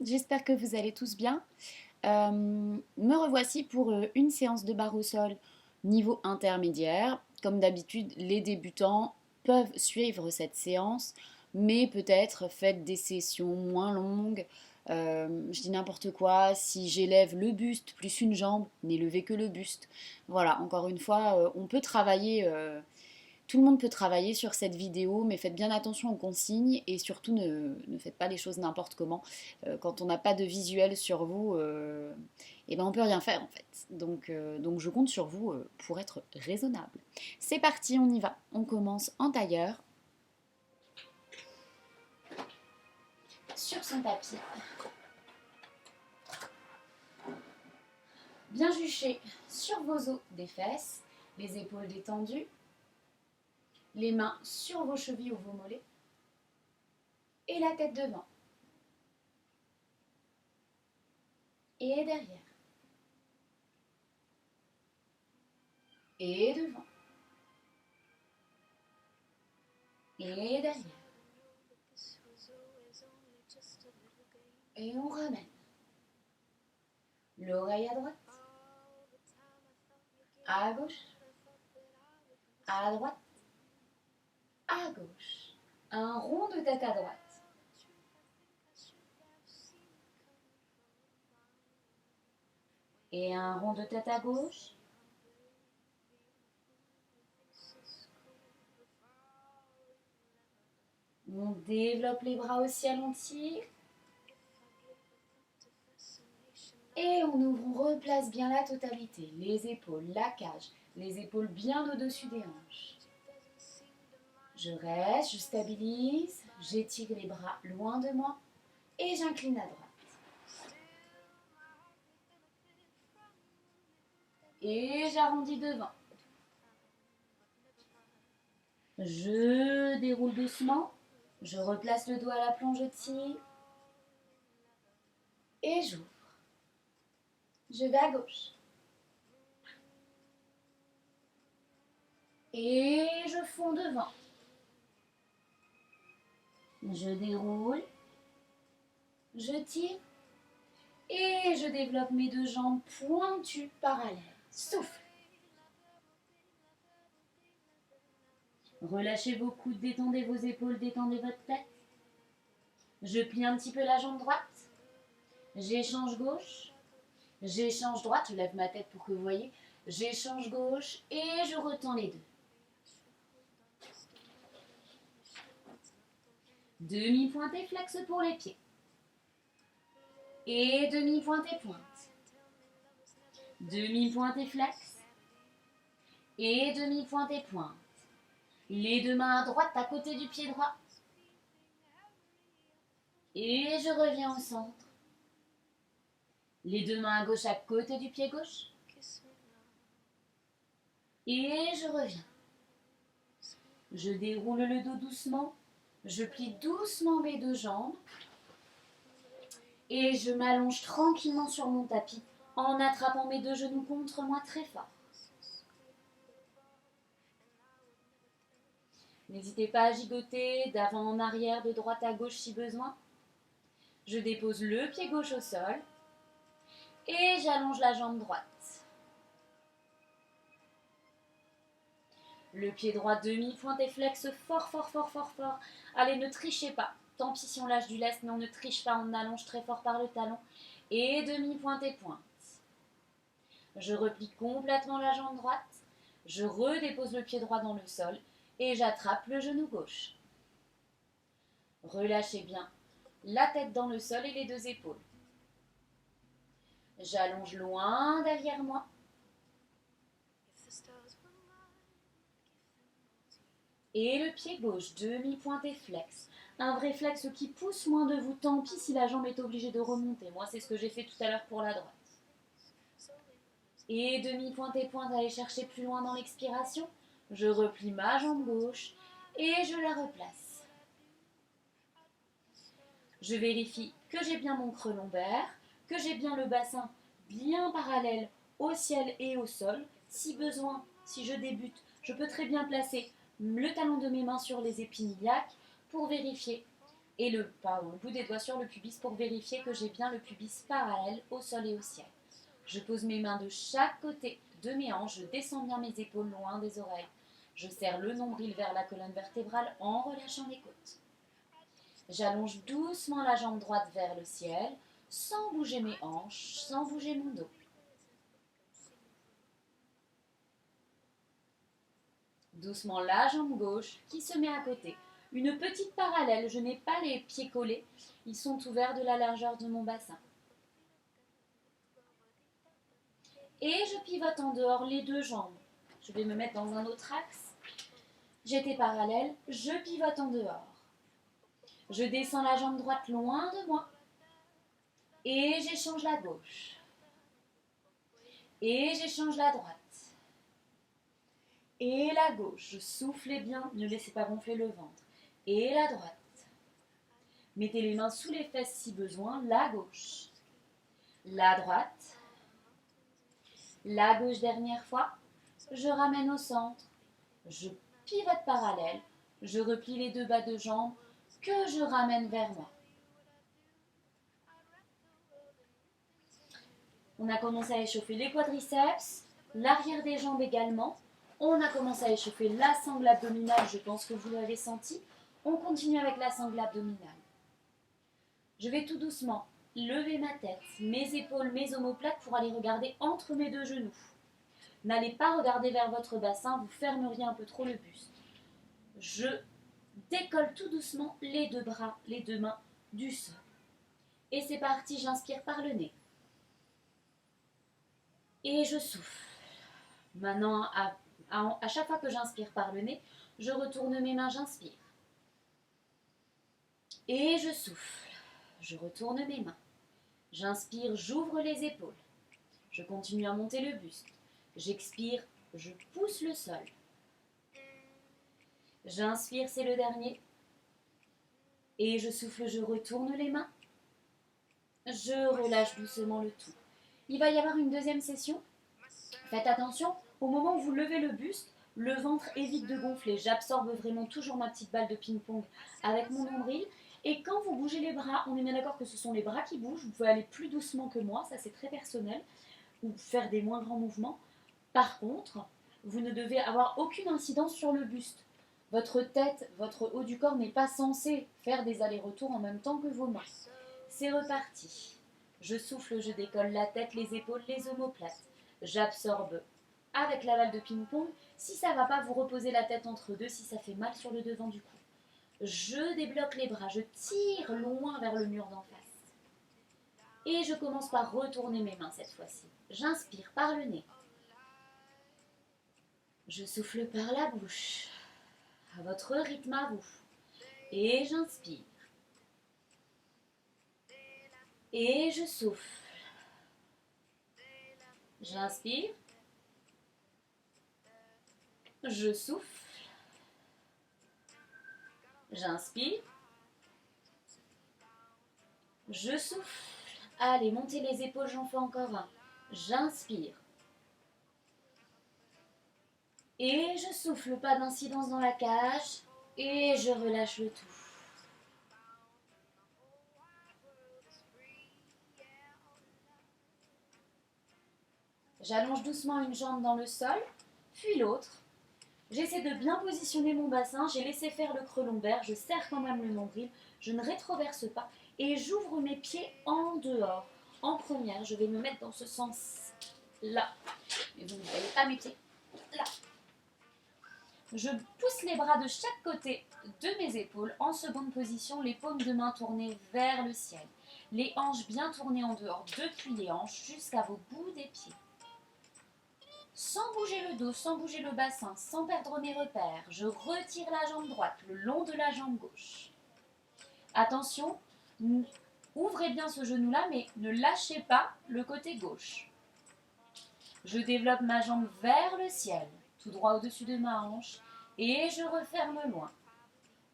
j'espère que vous allez tous bien. Me revoici pour une séance de barre au sol niveau intermédiaire. Comme d'habitude, les débutants peuvent suivre cette séance, mais peut-être faites des sessions moins longues. Je dis n'importe quoi, si j'élève le buste plus une jambe, n'élevez que le buste. Voilà, encore une fois, on peut travailler tout le monde peut travailler sur cette vidéo, mais faites bien attention aux consignes et surtout ne faites pas les choses n'importe comment. Quand on n'a pas de visuel sur vous, eh ben on peut rien faire en fait. Donc je compte sur vous pour être raisonnable. C'est parti, on y va. On commence en tailleur, sur son tapis, bien juché sur vos os des fesses, les épaules détendues, les mains sur vos chevilles ou vos mollets et la tête devant. Et derrière. Et devant. Et derrière. Et on ramène. L'oreille à droite. À gauche. À droite. À gauche. Un rond de tête à droite. Et un rond de tête à gauche. On développe les bras au ciel, on tire. Et on ouvre, on replace bien la totalité. Les épaules, la cage, les épaules bien au-dessus des hanches. Je reste, je stabilise, j'étire les bras loin de moi et j'incline à droite. Et j'arrondis devant. Je déroule doucement. Je replace le dos à la plonge, je tire. Et j'ouvre. Je vais à gauche. Et je fonds devant. Je déroule. Je tire. Et je développe mes deux jambes pointues parallèles. Souffle. Relâchez vos coudes, détendez vos épaules, détendez votre tête. Je plie un petit peu la jambe droite. J'échange gauche. J'échange droite. Je lève ma tête pour que vous voyez. J'échange gauche et je retends les deux. Demi-pointe et flex pour les pieds. Et demi-pointe et pointe. Demi-pointe et flex. Et demi-pointe et pointe. Les deux mains à droite à côté du pied droit. Et je reviens au centre. Les deux mains à gauche à côté du pied gauche. Et je reviens. Je déroule le dos doucement. Je plie doucement mes deux jambes. Et je m'allonge tranquillement sur mon tapis en attrapant mes deux genoux contre moi très fort. N'hésitez pas à gigoter d'avant en arrière, de droite à gauche si besoin. Je dépose le pied gauche au sol et j'allonge la jambe droite. Le pied droit demi-pointe et flex fort, fort, fort, fort, fort. Allez, ne trichez pas. Tant pis si on lâche du lest, mais on ne triche pas, on allonge très fort par le talon. Et demi-pointe et pointe. Je replie complètement la jambe droite. Je redépose le pied droit dans le sol et j'attrape le genou gauche. Relâchez bien la tête dans le sol et les deux épaules. J'allonge loin derrière moi. Et le pied gauche, demi-pointe et flex. Un vrai flex qui pousse moins de vous, tant pis si la jambe est obligée de remonter. Moi, c'est ce que j'ai fait tout à l'heure pour la droite. Et demi-pointe et pointe, aller chercher plus loin dans l'expiration. Je replie ma jambe gauche et je la replace. Je vérifie que j'ai bien mon creux lombaire, que j'ai bien le bassin bien parallèle au ciel et au sol. Si besoin, si je débute, je peux très bien placer le talon de mes mains sur les épinilles iliaques pour vérifier et le bout des doigts sur le pubis pour vérifier que j'ai bien le pubis parallèle au sol et au ciel. Je pose mes mains de chaque côté de mes hanches, je descends bien mes épaules loin des oreilles. Je serre le nombril vers la colonne vertébrale en relâchant les côtes. J'allonge doucement la jambe droite vers le ciel, sans bouger mes hanches, sans bouger mon dos. Doucement la jambe gauche qui se met à côté. Une petite parallèle, je n'ai pas les pieds collés, ils sont ouverts de la largeur de mon bassin. Et je pivote en dehors les deux jambes. Je vais me mettre dans un autre axe. J'étais parallèle, je pivote en dehors. Je descends la jambe droite loin de moi. Et j'échange la gauche. Et j'échange la droite. Et la gauche, je souffle bien, ne laissez pas gonfler le ventre. Et la droite. Mettez les mains sous les fesses si besoin, la gauche. La droite. La gauche dernière fois. Je ramène au centre. Je pivote parallèle. Je replie les deux bas de jambes que je ramène vers moi. On a commencé à échauffer les quadriceps, l'arrière des jambes également. On a commencé à échauffer la sangle abdominale, je pense que vous l'avez senti. On continue avec la sangle abdominale. Je vais tout doucement lever ma tête, mes épaules, mes omoplates pour aller regarder entre mes deux genoux. N'allez pas regarder vers votre bassin, vous fermeriez un peu trop le buste. Je décolle tout doucement les deux bras, les deux mains du sol. Et c'est parti, j'inspire par le nez. Et je souffle. Maintenant, à chaque fois que j'inspire par le nez, je retourne mes mains, j'inspire. Et je souffle. Je retourne mes mains. J'inspire, j'ouvre les épaules. Je continue à monter le buste. J'expire, je pousse le sol. J'inspire, c'est le dernier. Et je souffle, je retourne les mains. Je relâche doucement le tout. Il va y avoir une deuxième session. Faites attention, au moment où vous levez le buste, le ventre évite de gonfler. J'absorbe vraiment toujours ma petite balle de ping-pong avec mon nombril. Et quand vous bougez les bras, on est bien d'accord que ce sont les bras qui bougent. Vous pouvez aller plus doucement que moi, ça c'est très personnel, ou faire des moins grands mouvements. Par contre, vous ne devez avoir aucune incidence sur le buste. Votre tête, votre haut du corps n'est pas censé faire des allers-retours en même temps que vos mains. C'est reparti. Je souffle, je décolle la tête, les épaules, les omoplates. J'absorbe avec la balle de ping-pong. Si ça ne va pas, vous reposez la tête entre deux si ça fait mal sur le devant du cou. Je débloque les bras, je tire loin vers le mur d'en face. Et je commence par retourner mes mains cette fois-ci. J'inspire par le nez. Je souffle par la bouche, à votre rythme à vous. Et j'inspire. Et je souffle. J'inspire. Je souffle. J'inspire. Je souffle. Allez, montez les épaules, j'en fais encore un. J'inspire. Et je souffle, pas d'incidence dans la cage. Et je relâche le tout. J'allonge doucement une jambe dans le sol, puis l'autre. J'essaie de bien positionner mon bassin, j'ai laissé faire le creux lombaire, je serre quand même le nombril, je ne rétroverse pas et j'ouvre mes pieds en dehors. En première, je vais me mettre dans ce sens-là. Mais vous ne voyez pas mes pieds. Là. Je pousse les bras de chaque côté de mes épaules. En seconde position, les paumes de main tournées vers le ciel. Les hanches bien tournées en dehors depuis les hanches jusqu'à vos bouts des pieds. Sans bouger le dos, sans bouger le bassin, sans perdre mes repères, je retire la jambe droite le long de la jambe gauche. Attention, ouvrez bien ce genou-là, mais ne lâchez pas le côté gauche. Je développe ma jambe vers le ciel, tout droit au-dessus de ma hanche, et je referme loin.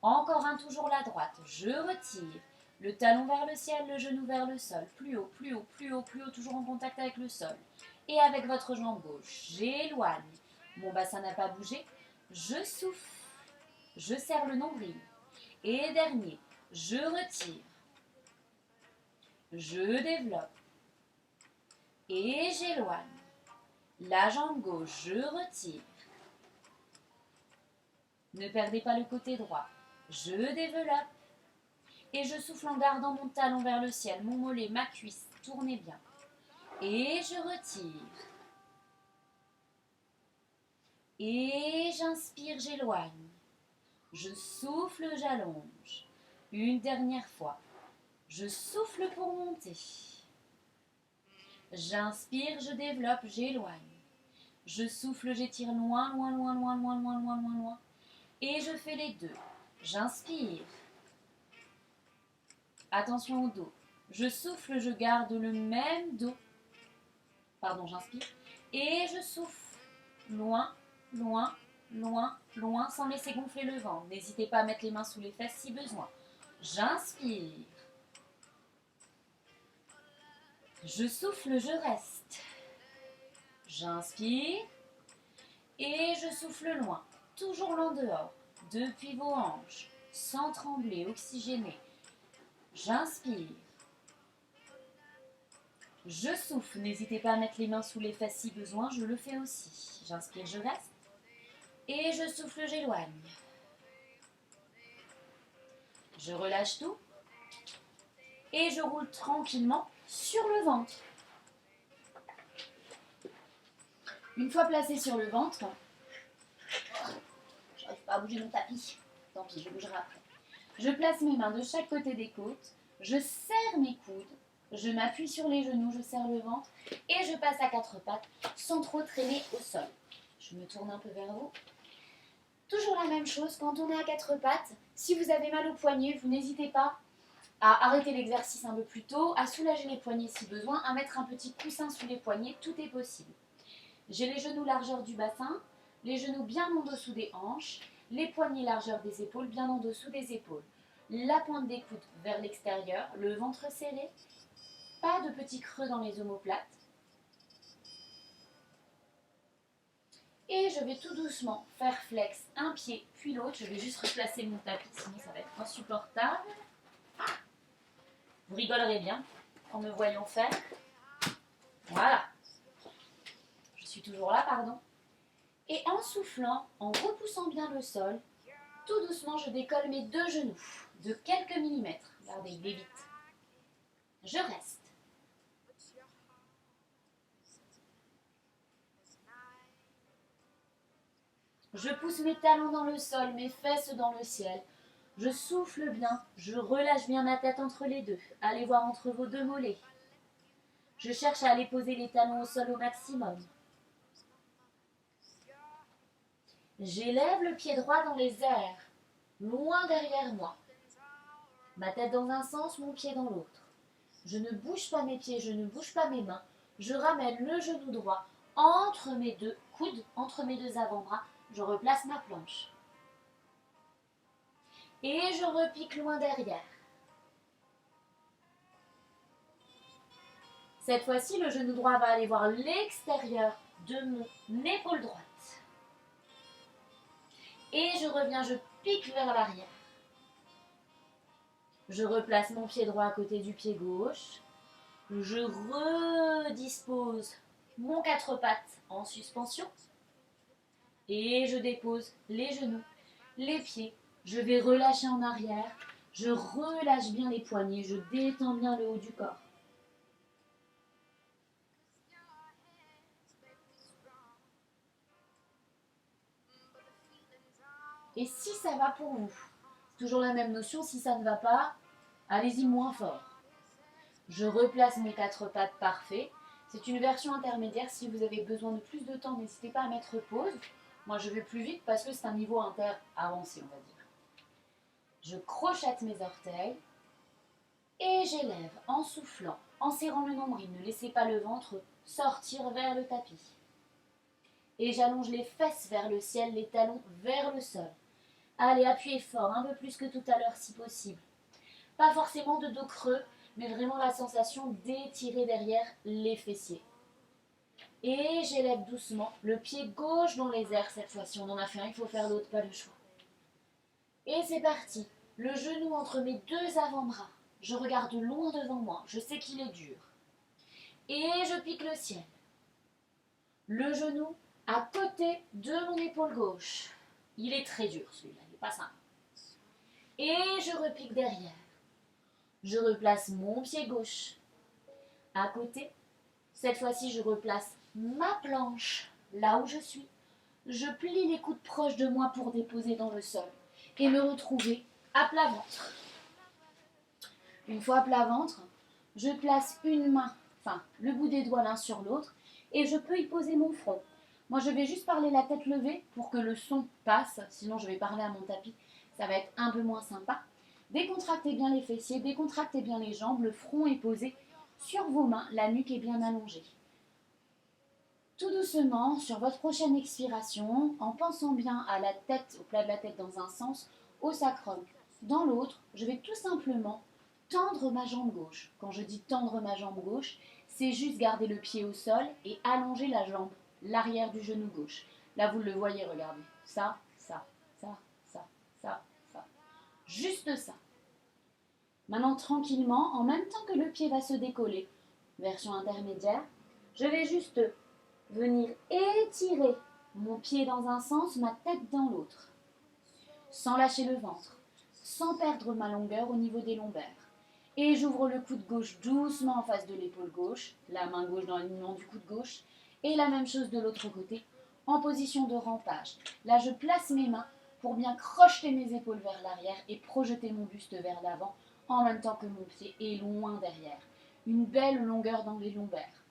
Encore un, toujours la droite, je retire. Le talon vers le ciel, le genou vers le sol, plus haut, plus haut, plus haut, plus haut, toujours en contact avec le sol. Et avec votre jambe gauche, j'éloigne. Mon bassin n'a pas bougé. Je souffle. Je serre le nombril. Et dernier, je retire, je développe et j'éloigne. La jambe gauche, je retire. Ne perdez pas le côté droit. Je développe et je souffle en gardant mon talon vers le ciel, mon mollet, ma cuisse, tournez bien. Et je retire. Et j'inspire, j'éloigne. Je souffle, j'allonge. Une dernière fois. Je souffle pour monter. J'inspire, je développe, j'éloigne. Je souffle, j'étire loin, loin, loin, loin, loin, loin, loin, loin, loin. Et je fais les deux. J'inspire. Attention au dos. Je souffle, je garde le même dos. Pardon, j'inspire. Et je souffle. Loin, loin, loin, loin, sans laisser gonfler le ventre. N'hésitez pas à mettre les mains sous les fesses si besoin. J'inspire. Je souffle, je reste. J'inspire. Et je souffle loin, toujours l'en dehors, depuis vos hanches, sans trembler, oxygéné. J'inspire. Je souffle, n'hésitez pas à mettre les mains sous les fesses si besoin, je le fais aussi. J'inspire, je reste. Et je souffle, j'éloigne. Je relâche tout. Et je roule tranquillement sur le ventre. Une fois placé sur le ventre, j'arrive pas à bouger mon tapis. Tant pis, je bougerai après. Je place mes mains de chaque côté des côtes. Je serre mes coudes. Je m'appuie sur les genoux, je serre le ventre. Et je passe à quatre pattes sans trop traîner au sol. Je me tourne un peu vers vous. Toujours la même chose, quand on est à quatre pattes, si vous avez mal aux poignets, vous n'hésitez pas à arrêter l'exercice un peu plus tôt, à soulager les poignets si besoin, à mettre un petit coussin sous les poignets, tout est possible. J'ai les genoux largeur du bassin, les genoux bien en dessous des hanches, les poignets largeur des épaules, bien en dessous des épaules. La pointe des coudes vers l'extérieur, le ventre serré, pas de petits creux dans les omoplates. Et je vais tout doucement faire flex un pied puis l'autre. Je vais juste replacer mon tapis, sinon ça va être insupportable. Vous rigolerez bien en me voyant faire. Voilà. Je suis toujours là, pardon. Et en soufflant, en repoussant bien le sol, tout doucement, je décolle mes deux genoux de quelques millimètres. Regardez, il est vite. Je reste. Je pousse mes talons dans le sol, mes fesses dans le ciel. Je souffle bien, je relâche bien ma tête entre les deux. Allez voir entre vos deux mollets. Je cherche à aller poser les talons au sol au maximum. J'élève le pied droit dans les airs, loin derrière moi. Ma tête dans un sens, mon pied dans l'autre. Je ne bouge pas mes pieds, je ne bouge pas mes mains. Je ramène le genou droit entre mes deux coudes, entre mes deux avant-bras. Je replace ma planche. Et je repique loin derrière. Cette fois-ci, le genou droit va aller voir l'extérieur de mon épaule droite. Et je reviens, je pique vers l'arrière. Je replace mon pied droit à côté du pied gauche. Je redispose mon quatre pattes en suspension. Et je dépose les genoux, les pieds. Je vais relâcher en arrière. Je relâche bien les poignets. Je détends bien le haut du corps. Et si ça va pour vous, toujours la même notion, si ça ne va pas, allez-y moins fort. Je replace mes quatre pattes parfait. C'est une version intermédiaire. Si vous avez besoin de plus de temps, n'hésitez pas à mettre pause. Moi, je vais plus vite parce que c'est un niveau avancé, on va dire. Je crochette mes orteils et j'élève en soufflant, en serrant le nombril. Ne laissez pas le ventre sortir vers le tapis. Et j'allonge les fesses vers le ciel, les talons vers le sol. Allez, appuyez fort, un peu plus que tout à l'heure si possible. Pas forcément de dos creux, mais vraiment la sensation d'étirer derrière les fessiers. Et j'élève doucement le pied gauche dans les airs cette fois-ci. On en a fait un, il faut faire l'autre, pas le choix. Et c'est parti. Le genou entre mes deux avant-bras. Je regarde loin devant moi. Je sais qu'il est dur. Et je pique le ciel. Le genou à côté de mon épaule gauche. Il est très dur celui-là, il n'est pas simple. Et je repique derrière. Je replace mon pied gauche. À côté, cette fois-ci je replace ma planche là où je suis. Je plie les coudes proches de moi pour déposer dans le sol et me retrouver à plat ventre. Une fois à plat ventre, je place une main, enfin le bout des doigts l'un sur l'autre et je peux y poser mon front. Moi je vais juste parler la tête levée pour que le son passe, sinon je vais parler à mon tapis, ça va être un peu moins sympa. Décontractez bien les fessiers, décontractez bien les jambes, le front est posé sur vos mains, la nuque est bien allongée. Tout doucement, sur votre prochaine expiration, en pensant bien à la tête, au plat de la tête dans un sens, au sacrum dans l'autre, je vais tout simplement tendre ma jambe gauche. Quand je dis tendre ma jambe gauche, c'est juste garder le pied au sol et allonger la jambe, l'arrière du genou gauche. Là, vous le voyez, regardez. Ça, ça, ça, ça, ça, ça. Juste ça. Maintenant, tranquillement, en même temps que le pied va se décoller, version intermédiaire, je vais juste venir étirer mon pied dans un sens, ma tête dans l'autre, sans lâcher le ventre, sans perdre ma longueur au niveau des lombaires. Et j'ouvre le coude gauche doucement en face de l'épaule gauche, la main gauche dans l'alignement du coude gauche, et la même chose de l'autre côté, en position de rampage. Là, je place mes mains pour bien crocheter mes épaules vers l'arrière et projeter mon buste vers l'avant, en même temps que mon pied est loin derrière. Une belle longueur dans les lombaires.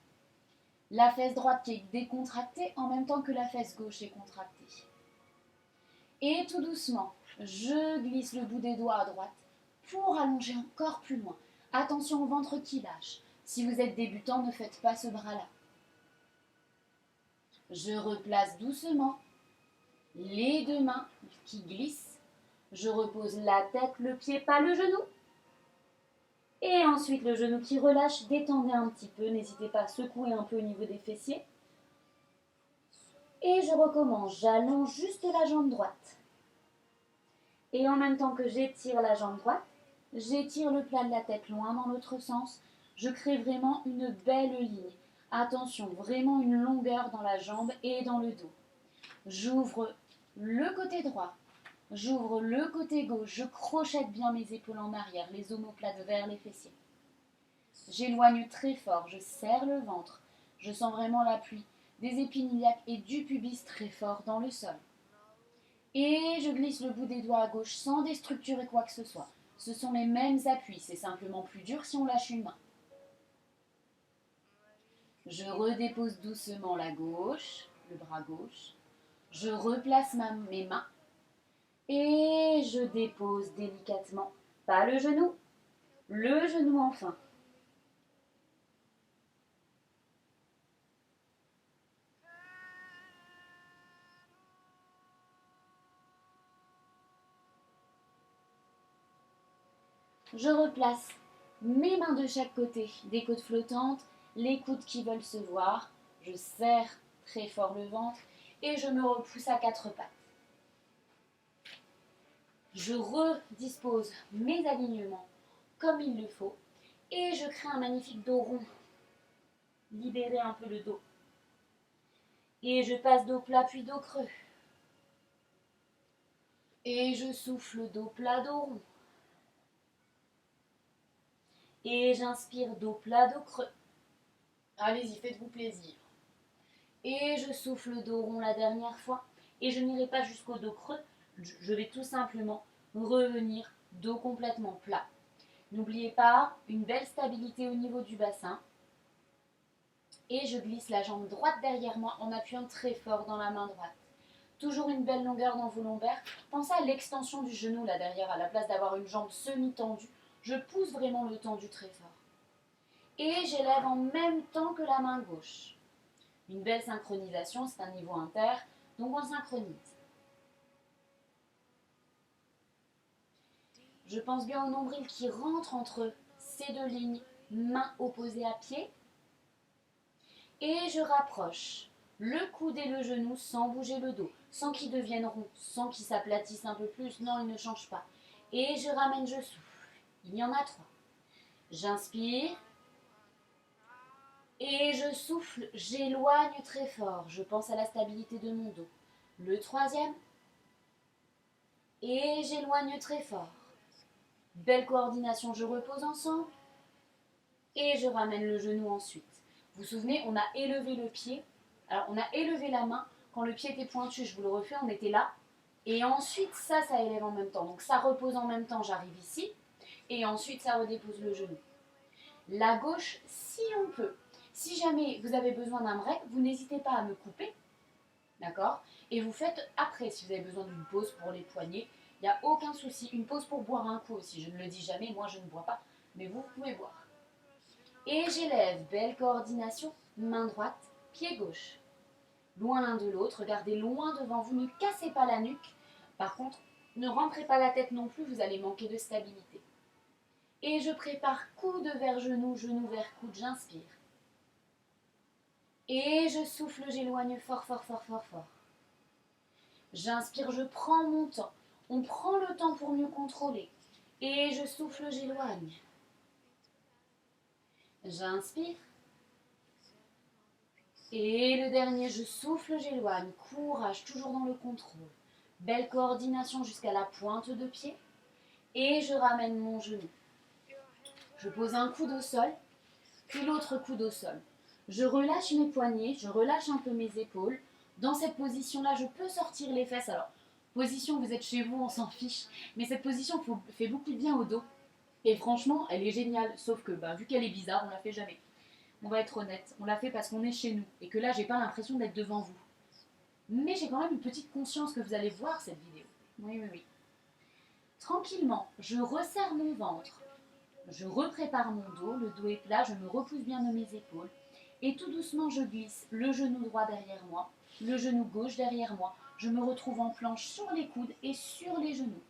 La fesse droite qui est décontractée en même temps que la fesse gauche est contractée. Et tout doucement, je glisse le bout des doigts à droite pour allonger encore plus loin. Attention au ventre qui lâche. Si vous êtes débutant, ne faites pas ce bras-là. Je replace doucement les deux mains qui glissent. Je repose la tête, le pied, pas le genou. Et ensuite le genou qui relâche, détendez un petit peu, n'hésitez pas à secouer un peu au niveau des fessiers. Et je recommence, j'allonge juste la jambe droite. Et en même temps que j'étire la jambe droite, j'étire le plat de la tête loin dans l'autre sens. Je crée vraiment une belle ligne. Attention, vraiment une longueur dans la jambe et dans le dos. J'ouvre le côté droit, j'ouvre le côté gauche, je crochette bien mes épaules en arrière, les omoplates vers les fessiers. J'éloigne très fort, je serre le ventre, je sens vraiment l'appui des épines iliaques et du pubis très fort dans le sol. Et je glisse le bout des doigts à gauche sans déstructurer quoi que ce soit. Ce sont les mêmes appuis, c'est simplement plus dur si on lâche une main. Je redépose doucement la gauche, le bras gauche. Je replace mes mains et je dépose délicatement, pas le genou enfin. Je replace mes mains de chaque côté, des côtes flottantes, les coudes qui veulent se voir. Je serre très fort le ventre et je me repousse à quatre pattes. Je redispose mes alignements comme il le faut et je crée un magnifique dos rond. Libérez un peu le dos. Et je passe dos plat puis dos creux. Et je souffle dos plat, dos rond. Et j'inspire dos plat, dos creux. Allez-y, faites-vous plaisir. Et je souffle dos rond la dernière fois. Et je n'irai pas jusqu'au dos creux. Je vais tout simplement revenir dos complètement plat. N'oubliez pas, une belle stabilité au niveau du bassin. Et je glisse la jambe droite derrière moi en appuyant très fort dans la main droite. Toujours une belle longueur dans vos lombaires. Pensez à l'extension du genou là derrière, à la place d'avoir une jambe semi-tendue. Je pousse vraiment le tendu très fort. Et j'élève en même temps que la main gauche. Une belle synchronisation, c'est un niveau inter, donc on synchronise. Je pense bien au nombril qui rentre entre ces deux lignes, main opposée à pied. Et je rapproche le coude et le genou sans bouger le dos, sans qu'ils deviennent ronds, sans qu'ils s'aplatissent un peu plus, non, ils ne changent pas. Et je ramène, je souffle. Il y en a 3. J'inspire. Et je souffle, j'éloigne très fort. Je pense à la stabilité de mon dos. Le 3e. Et j'éloigne très fort. Belle coordination, je repose ensemble. Et je ramène le genou ensuite. Vous vous souvenez, on a élevé le pied. Alors, on a élevé la main. Quand le pied était pointu, je vous le refais, on était là. Et ensuite, ça élève en même temps. Donc, ça repose en même temps, j'arrive ici. Et ensuite, ça redépose le genou. La gauche, si on peut. Si jamais vous avez besoin d'un break, vous n'hésitez pas à me couper. D'accord? Et vous faites après, si vous avez besoin d'une pause pour les poignets. Il n'y a aucun souci. Une pause pour boire un coup aussi. Je ne le dis jamais, moi je ne bois pas. Mais vous pouvez boire. Et j'élève, belle coordination, main droite, pied gauche. Loin l'un de l'autre, regardez loin devant vous, ne cassez pas la nuque. Par contre, ne rentrez pas la tête non plus, vous allez manquer de stabilité. Et je prépare coude vers genou, genou vers coude, j'inspire. Et je souffle, j'éloigne fort, fort, fort, fort, fort. J'inspire, je prends mon temps. On prend le temps pour mieux contrôler. Et je souffle, j'éloigne. J'inspire. Et le dernier, je souffle, j'éloigne. Courage, toujours dans le contrôle. Belle coordination jusqu'à la pointe de pied. Et je ramène mon genou. Je pose un coude au sol, puis l'autre coude au sol. Je relâche mes poignets, je relâche un peu mes épaules. Dans cette position-là, je peux sortir les fesses. Alors, position, vous êtes chez vous, on s'en fiche. Mais cette position fait beaucoup de bien au dos. Et franchement, elle est géniale. Sauf que, vu qu'elle est bizarre, on la fait jamais. On va être honnête, on l'a fait parce qu'on est chez nous et que là, j'ai pas l'impression d'être devant vous. Mais j'ai quand même une petite conscience que vous allez voir cette vidéo. Oui, oui, oui. Tranquillement, je resserre mon ventre. Je reprépare mon dos, le dos est plat, je me repousse bien de mes épaules. Et tout doucement, je glisse le genou droit derrière moi, le genou gauche derrière moi. Je me retrouve en planche sur les coudes et sur les genoux.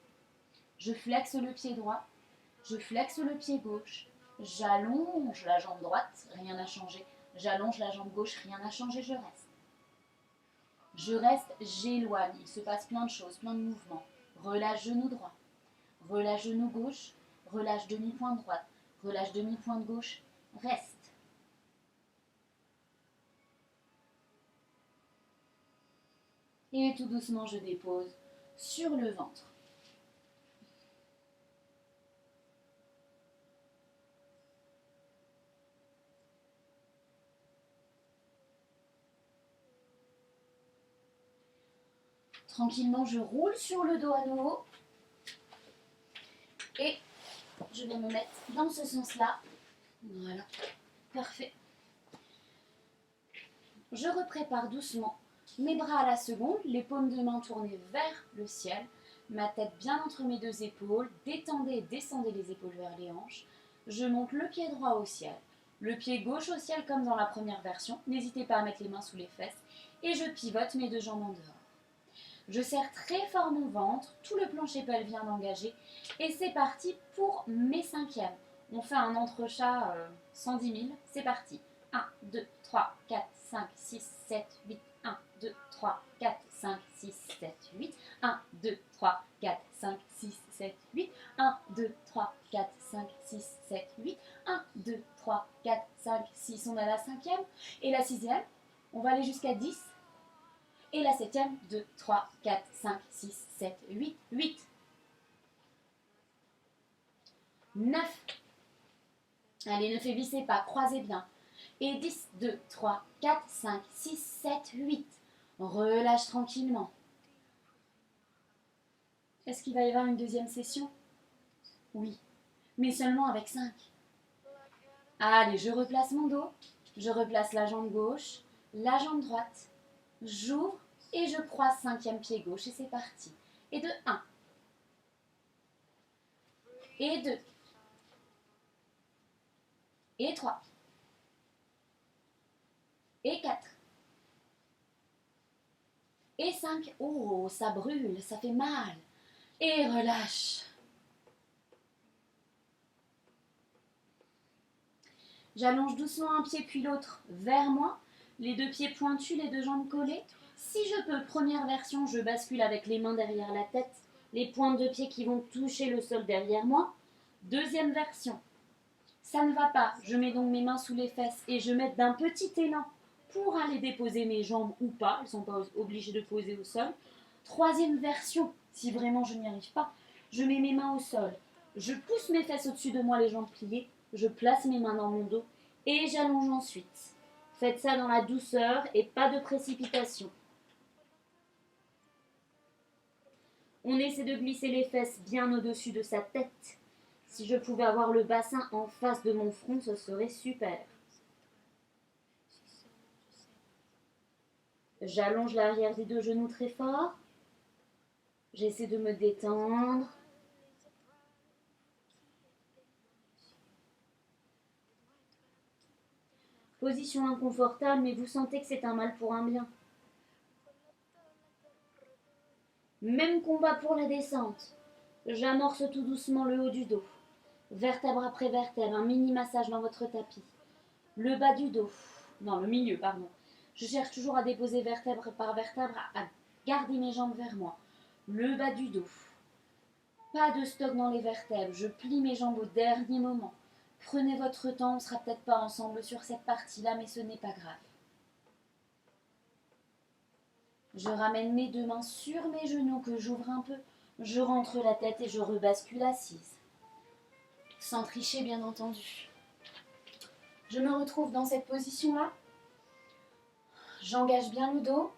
Je flexe le pied droit, je flexe le pied gauche. J'allonge la jambe droite, rien n'a changé. J'allonge la jambe gauche, rien n'a changé, je reste. Je reste, j'éloigne. Il se passe plein de choses, plein de mouvements. Relâche genou droit, relâche genou gauche, relâche demi-pointe droite, relâche demi-pointe gauche, reste. Et tout doucement, je dépose sur le ventre. Tranquillement, je roule sur le dos à nouveau. Et je vais me mettre dans ce sens-là. Voilà, parfait. Je reprépare doucement mes bras à la seconde, les paumes de main tournées vers le ciel, ma tête bien entre mes deux épaules, détendez et descendez les épaules vers les hanches. Je monte le pied droit au ciel, le pied gauche au ciel comme dans la première version. N'hésitez pas à mettre les mains sous les fesses et je pivote mes deux jambes en dehors. Je serre très fort mon ventre, tout le plancher pelvien engagé et c'est parti pour mes cinquièmes. On fait un entrechat 110 000, c'est parti. 1, 2, 3, 4, 5, 6, 7, 8. 1, 2, 3, 4, 5, 6, 7, 8. 1, 2, 3, 4, 5, 6, 7, 8. 1, 2, 3, 4, 5, 6, 7, 8. 1, 2, 3, 4, 5, 6. On a la cinquième. Et la sixième, on va aller jusqu'à 10. Et la septième, 2, 3, 4, 5, 6, 7, 8, 8. 9. Allez, ne faiblissez pas, croisez bien. Et 10, 2, 3, 4, 5, 6, 7, 8. Relâche tranquillement. Est-ce qu'il va y avoir une deuxième session? Oui, mais seulement avec 5. Allez, je replace mon dos. Je replace la jambe gauche, la jambe droite. J'ouvre et je croise cinquième pied gauche et c'est parti. Et de 1. Et 2. Et 3. Et 4. Et 5. Oh, ça brûle, ça fait mal. Et relâche. J'allonge doucement un pied puis l'autre vers moi. Les deux pieds pointus, les deux jambes collées. Si je peux, première version, je bascule avec les mains derrière la tête. les pointes de pied qui vont toucher le sol derrière moi. Deuxième version. Ça ne va pas, je mets donc mes mains sous les fesses et je mets d'un petit élan pour aller déposer mes jambes ou pas, elles ne sont pas obligées de poser au sol. Troisième version, si vraiment je n'y arrive pas, je mets mes mains au sol, je pousse mes fesses au-dessus de moi, les jambes pliées, je place mes mains dans mon dos et j'allonge ensuite. Faites ça dans la douceur et pas de précipitation. On essaie de glisser les fesses bien au-dessus de sa tête. Si je pouvais avoir le bassin en face de mon front, ce serait super. J'allonge l'arrière des deux genoux très fort. J'essaie de me détendre. Position inconfortable, mais vous sentez que c'est un mal pour un bien. Même combat pour la descente. J'amorce tout doucement le haut du dos. Vertèbre après vertèbre, un mini massage dans votre tapis. Le bas du dos. Non, le milieu, pardon. Je cherche toujours à déposer vertèbre par vertèbre, à garder mes jambes vers moi. Le bas du dos. Pas de stock dans les vertèbres. Je plie mes jambes au dernier moment. Prenez votre temps, on ne sera peut-être pas ensemble sur cette partie-là, mais ce n'est pas grave. Je ramène mes deux mains sur mes genoux que j'ouvre un peu. Je rentre la tête et je rebascule assise. Sans tricher, bien entendu. Je me retrouve dans cette position-là. J'engage bien le dos.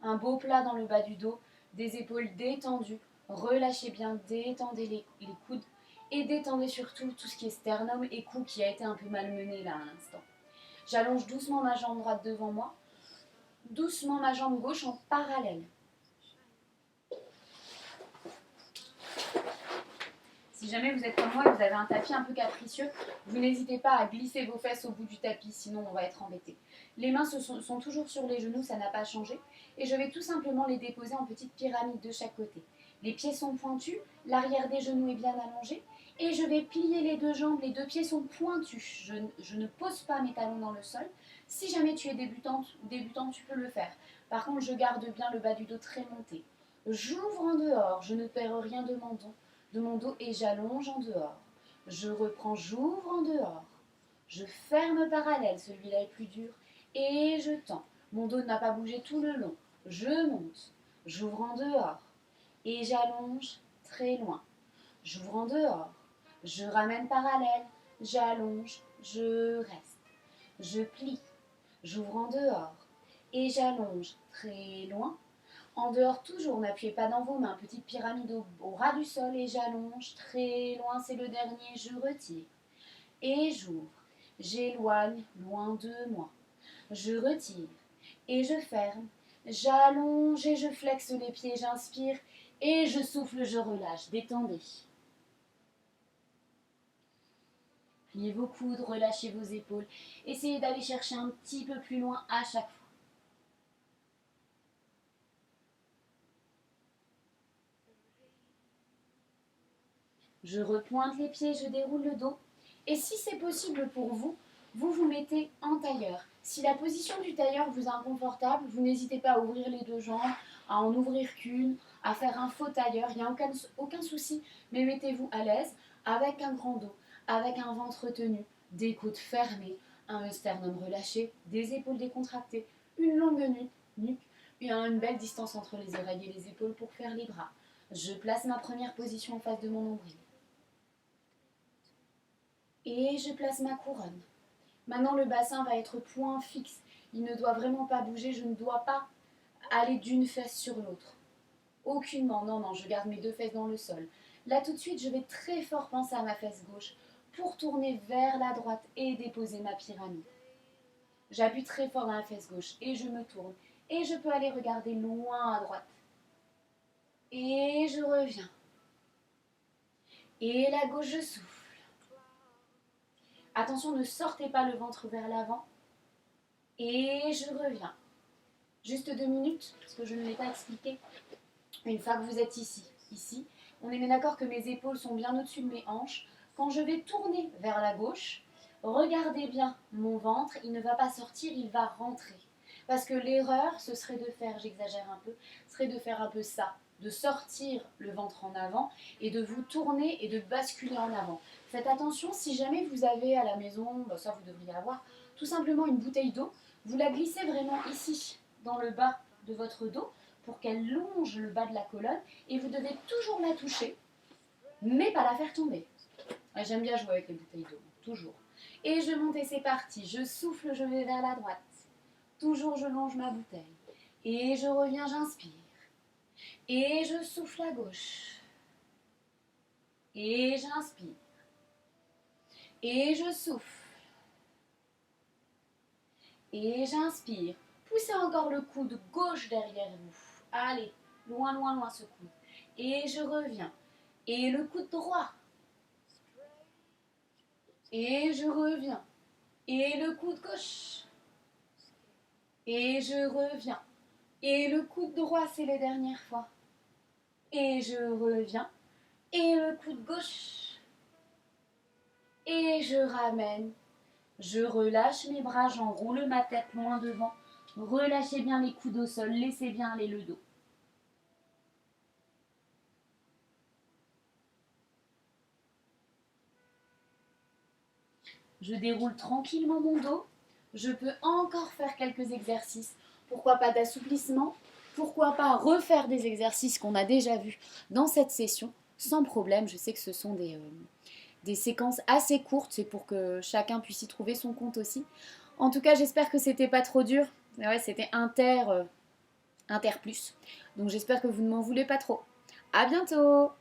Un beau plat dans le bas du dos. Des épaules détendues. Relâchez bien, détendez les coudes. Et détendez surtout tout ce qui est sternum et cou qui a été un peu malmené là à l'instant. J'allonge doucement ma jambe droite devant moi. Doucement ma jambe gauche en parallèle. Si jamais vous êtes comme moi et vous avez un tapis un peu capricieux, vous n'hésitez pas à glisser vos fesses au bout du tapis, sinon on va être embêté. Les mains sont toujours sur les genoux, ça n'a pas changé. Et je vais tout simplement les déposer en petites pyramides de chaque côté. Les pieds sont pointus, l'arrière des genoux est bien allongé. Et je vais plier les deux jambes, les deux pieds sont pointus. Je ne pose pas mes talons dans le sol. Si jamais tu es débutante ou débutant, tu peux le faire. Par contre, je garde bien le bas du dos très monté. J'ouvre en dehors, je ne perds rien de mon dos et j'allonge en dehors. Je reprends, j'ouvre en dehors. Je ferme parallèle, celui-là est plus dur. Et je tends. Mon dos n'a pas bougé tout le long. Je monte. J'ouvre en dehors. Et j'allonge très loin. J'ouvre en dehors. Je ramène parallèle. J'allonge. Je reste. Je plie. J'ouvre en dehors. Et j'allonge très loin. En dehors toujours, n'appuyez pas dans vos mains. Petite pyramide au ras du sol et j'allonge très loin. C'est le dernier. Je retire. Et j'ouvre. J'éloigne loin de moi. Je retire. Et je ferme. J'allonge et je flexe les pieds. J'inspire. Et je souffle, je relâche. Détendez. Pliez vos coudes, relâchez vos épaules. Essayez d'aller chercher un petit peu plus loin à chaque fois. Je repointe les pieds, je déroule le dos. Et si c'est possible pour vous, vous vous mettez en tailleur. Si la position du tailleur vous est inconfortable, vous n'hésitez pas à ouvrir les deux jambes, à en ouvrir qu'une, à faire un faux tailleur. Il n'y a aucun souci, mais mettez-vous à l'aise avec un grand dos, avec un ventre tenu, des côtes fermées, un sternum relâché, des épaules décontractées, une longue nuque et une belle distance entre les oreilles et les épaules pour faire les bras. Je place ma première position en face de mon nombril. Et je place ma couronne. Maintenant, le bassin va être point fixe. Il ne doit vraiment pas bouger. Je ne dois pas aller d'une fesse sur l'autre. Aucunement. Non, non, je garde mes deux fesses dans le sol. Là, tout de suite, je vais très fort penser à ma fesse gauche pour tourner vers la droite et déposer ma pyramide. J'appuie très fort dans la fesse gauche et je me tourne. Et je peux aller regarder loin à droite. Et je reviens. Et la gauche, je souffle. Attention, ne sortez pas le ventre vers l'avant. Et je reviens. Juste 2 minutes, parce que je ne l'ai pas expliqué. Une fois que vous êtes ici, on est bien d'accord que mes épaules sont bien au-dessus de mes hanches. Quand je vais tourner vers la gauche, regardez bien mon ventre, il ne va pas sortir, il va rentrer. Parce que l'erreur, ce serait de faire, j'exagère un peu, serait de faire un peu ça. de sortir le ventre en avant et de vous tourner et de basculer en avant. Faites attention, si jamais vous avez à la maison, ça vous devriez avoir, tout simplement une bouteille d'eau, vous la glissez vraiment ici, dans le bas de votre dos, pour qu'elle longe le bas de la colonne, et vous devez toujours la toucher, mais pas la faire tomber. J'aime bien jouer avec les bouteilles d'eau, toujours. Et je monte et c'est parti, je souffle, je vais vers la droite. Toujours je longe ma bouteille. Et je reviens, j'inspire. Et je souffle à gauche. Et j'inspire. Et je souffle. Et j'inspire. Poussez encore le coude gauche derrière vous. Allez, loin, loin, loin ce coude. Et je reviens. Et le coude droit. Et je reviens. Et le coude gauche. Et je reviens. Et le coude droit, c'est les dernières fois. Et je reviens. Et le coude gauche. Et je ramène. Je relâche mes bras, j'enroule ma tête loin devant. Relâchez bien les coudes au sol, laissez bien aller le dos. Je déroule tranquillement mon dos. Je peux encore faire quelques exercices. Pourquoi pas d'assouplissement? Pourquoi pas refaire des exercices qu'on a déjà vus dans cette session? Sans problème, je sais que ce sont des séquences assez courtes. C'est pour que chacun puisse y trouver son compte aussi. En tout cas, j'espère que c'était pas trop dur. Ouais, c'était inter plus. Donc j'espère que vous ne m'en voulez pas trop. À bientôt!